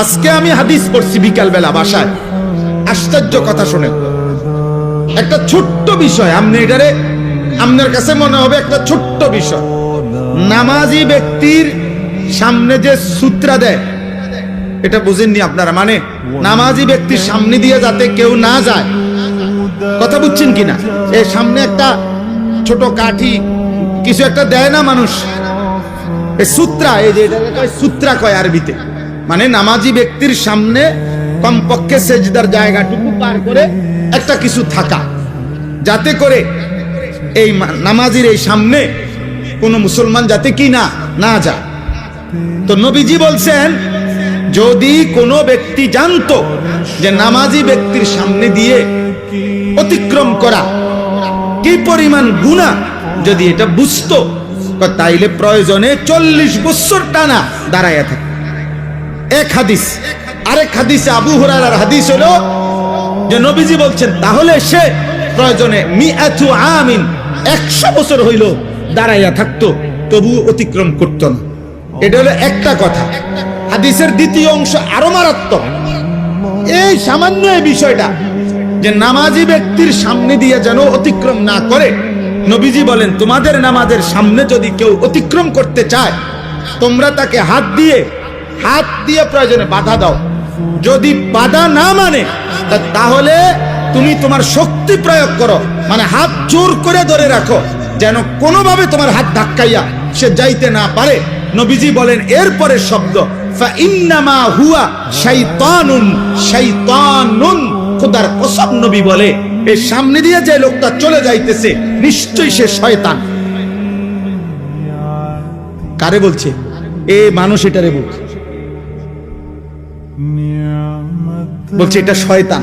আজকে আমি হাদিস পড়ছি বিকাল বেলা বাসায়, আশ্চর্য কথা শুনে। একটা ছোট্ট বিষয়, আপনি এটারে আপনার কাছে মনে হবে একটা ছোট্ট বিষয়। নামাজি ব্যক্তির সামনে যে সূত্রা দেয়, এটা বুঝেননি আপনারা? মানে নামাজি ব্যক্তির সামনে দিয়ে যাতে কেউ না যায়, কথা বুঝছেন কিনা? এই সামনে একটা ছোট কাঠি কিছু একটা দেয় না মানুষ, এই সূত্রা, এই যে সূত্রা কয় আরবিতে। মানে নামাজি ব্যক্তির সামনে কমপক্ষে সেজদার জায়গাটুকু পার করে একটা কিছু থাকা, যাতে করে এই নামাজির এই সামনে কোনো মুসলমান যাতে কি না যায়। তো নবীজি বলছেন, যদি কোনো ব্যক্তি জানতো যে নামাজি ব্যক্তির সামনে দিয়ে অতিক্রম করা কি পরিমাণ গুনাহ, যদি এটা বুঝতো, তাইলে প্রয়োজনে 40 বছর টানা দাঁড়াইয়া থাকে। এক হাদিস। আরেক হাদিসে আবু হুরায়রার হাদিস হলো যে নবীজি বলছেন, তাহলে সে প্রয়োজনে 100 বছর হইল দাঁড়াইয়া থাকতো, তবু অতিক্রম করত না। এটা হলো একটা কথা। হাদিসের দ্বিতীয় অংশ আরো মারাত্মক। এই সামান্য এই বিষয়টা যে নামাজি ব্যক্তির সামনে দিয়ে যেন অতিক্রম না করে, নবীজি বলেন, তোমাদের নামাজের সামনে যদি কেউ অতিক্রম করতে চায়, তোমরা তাকে হাত দিয়ে প্রয়োজনে বাধা দাও। যদি বাধা না মানে, তাহলে তুমি তোমার শক্তি প্রয়োগ করো, মানে হাত জোর করে ধরে রাখো, যেন কোনোভাবে তোমার হাত ধাক্কাইয়া সে যাইতে না পারে। নবীজি বলেন এরপরে শব্দ, ফাইন্নামা হুয়া শাইতানুন শাইতানুন। খোদার কসম, নবী বলে, এর সামনে দিয়ে যে লোকটা চলে যাইতেছে নিশ্চয়ই সে শয়তান। কারে বলছে? এ মানুষ এটারে বলছে এটা শয়তান।